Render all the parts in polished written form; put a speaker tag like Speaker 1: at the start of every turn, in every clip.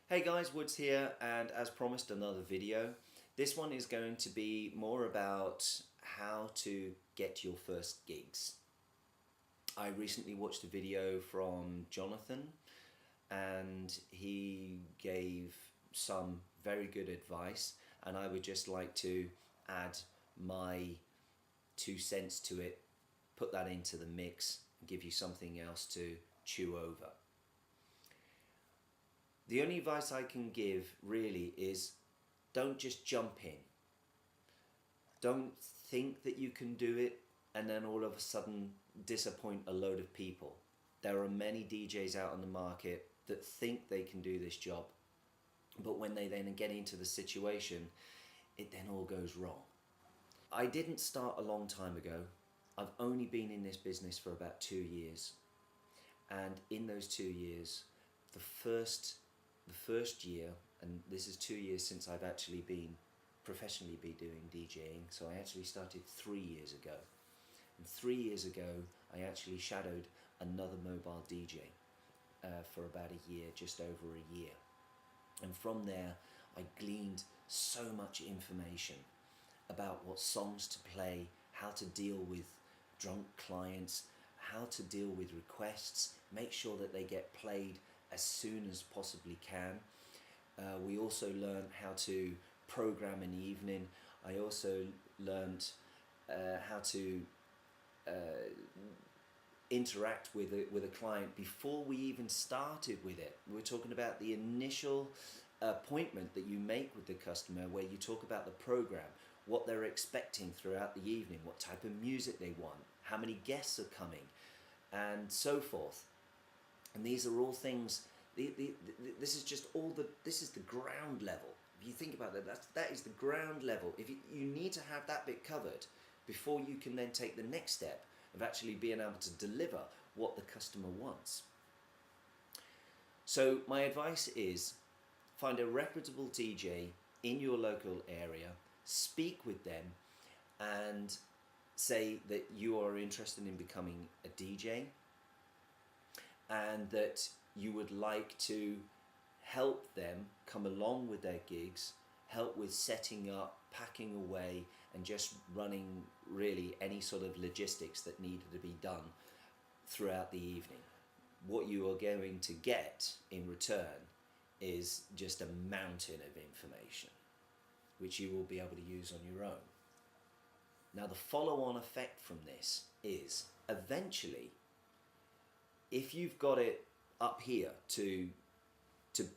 Speaker 1: Hey guys, WooDz here, and as promised, another video. This one is going to be more about how to get your first gigs. I recently watched a video from Jonathan, and he gave some very good advice, and I would just like to add my 2 cents to it, put that into the mix, and give you something else to chew over. The only advice I can give really is don't just jump in. Don't think that you can do it and then all of a sudden disappoint a load of people. There are many DJs out on the market that think they can do this job, but when they then get into the situation, it then all goes wrong. I didn't start a long time ago. I've only been in this business for about 2 years. And in those 2 years, the first year, and this is 2 years since I've actually been professionally doing DJing, so I actually started 3 years ago. And 3 years ago, I actually shadowed another mobile DJ for about a year, just over a year. And from there, I gleaned so much information about what songs to play, how to deal with drunk clients, how to deal with requests, make sure that they get played as soon as possibly can. We also learned how to program in the evening. I also learned how to interact with a client before we even started with it. We're talking about the initial appointment that you make with the customer, where you talk about the program, what they're expecting throughout the evening, what type of music they want, how many guests are coming, and so forth. And these are all things. This is just this is the ground level. If you think about that is the ground level. If you need to have that bit covered before you can then take the next step of actually being able to deliver what the customer wants. So my advice is find a reputable DJ in your local area, speak with them, and say that you are interested in becoming a DJ, and that you would like to help them come along with their gigs, help with setting up, packing away, and just running really any sort of logistics that needed to be done throughout the evening. What you are going to get in return is just a mountain of information, which you will be able to use on your own. Now, the follow-on effect from this is eventually, if you've got it up here to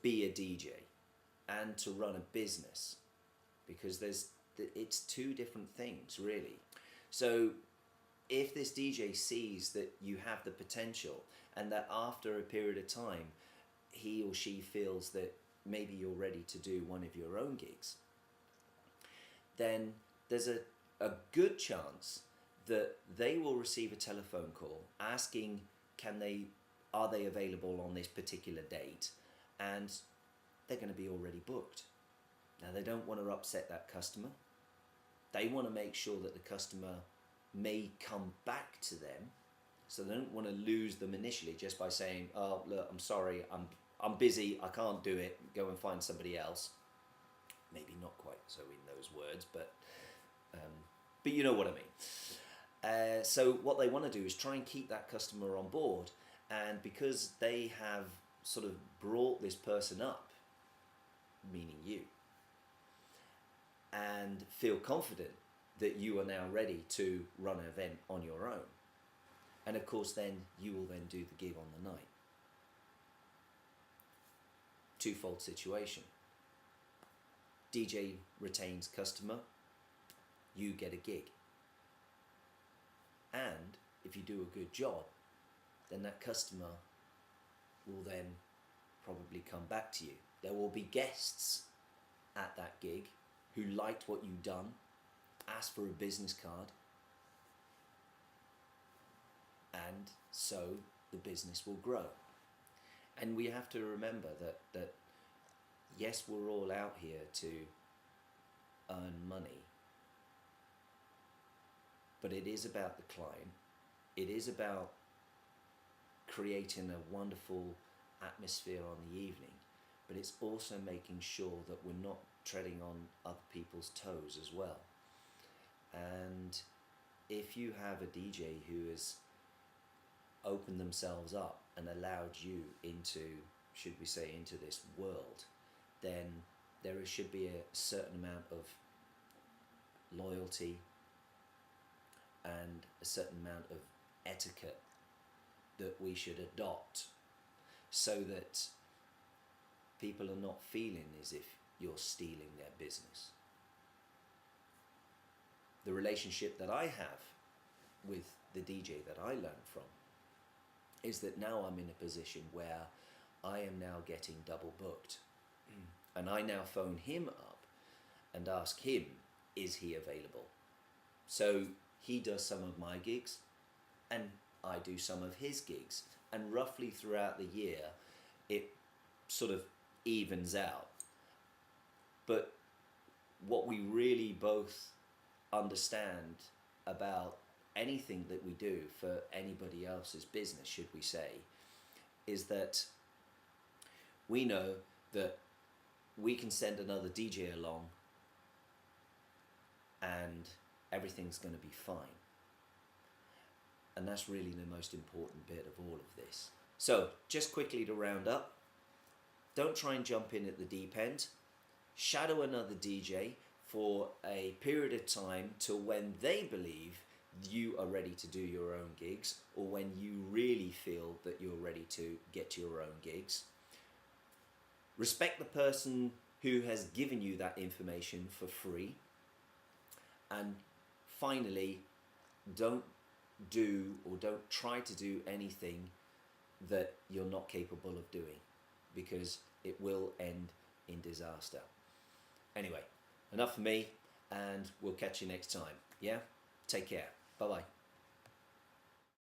Speaker 1: be a DJ and to run a business, because it's two different things really. So if this DJ sees that you have the potential, and that after a period of time he or she feels that maybe you're ready to do one of your own gigs, then there's a good chance that they will receive a telephone call asking are they available on this particular date, and they're going to be already booked. Now, they don't want to upset that customer. They want to make sure that the customer may come back to them, so they don't want to lose them initially just by saying, oh look, I'm sorry, I'm busy, I can't do it, go and find somebody else. Maybe not quite so in those words, but you know what I mean. So what they want to do is try and keep that customer on board, and because they have sort of brought this person up, meaning you, and feel confident that you are now ready to run an event on your own, and of course then you will then do the gig on the night. Twofold situation. DJ retains customer, you get a gig. And if you do a good job, then that customer will then probably come back to you. There will be guests at that gig who liked what you've done, asked for a business card, and so the business will grow. And we have to remember that yes, we're all out here to earn money, but it is about the client. It is about creating a wonderful atmosphere on the evening. but it's also making sure that we're not treading on other people's toes as well. And if you have a DJ who has opened themselves up and allowed you into, should we say, into this world, then should be a certain amount of loyalty and a certain amount of etiquette that we should adopt, so that people are not feeling as if you're stealing their business. The relationship that I have with the DJ that I learned from is that now I'm in a position where I am now getting double booked. And I now phone him up and ask him, is he available? So he does some of my gigs and I do some of his gigs. And roughly throughout the year, it sort of evens out. But what we really both understand about anything that we do for anybody else's business, should we say, is that we know that we can send another DJ along and everything's going to be fine. And that's really the most important bit of all of this. So just quickly to round up, don't try and jump in at the deep end. Shadow another DJ for a period of time till when they believe you are ready to do your own gigs, or when you really feel that you're ready to get your own gigs. Respect the person who has given you that information for free. And finally, don't do or don't try to do anything that you're not capable of doing, because it will end in disaster. Anyway, enough for me, and we'll catch you next time. Yeah? Take care. Bye-bye.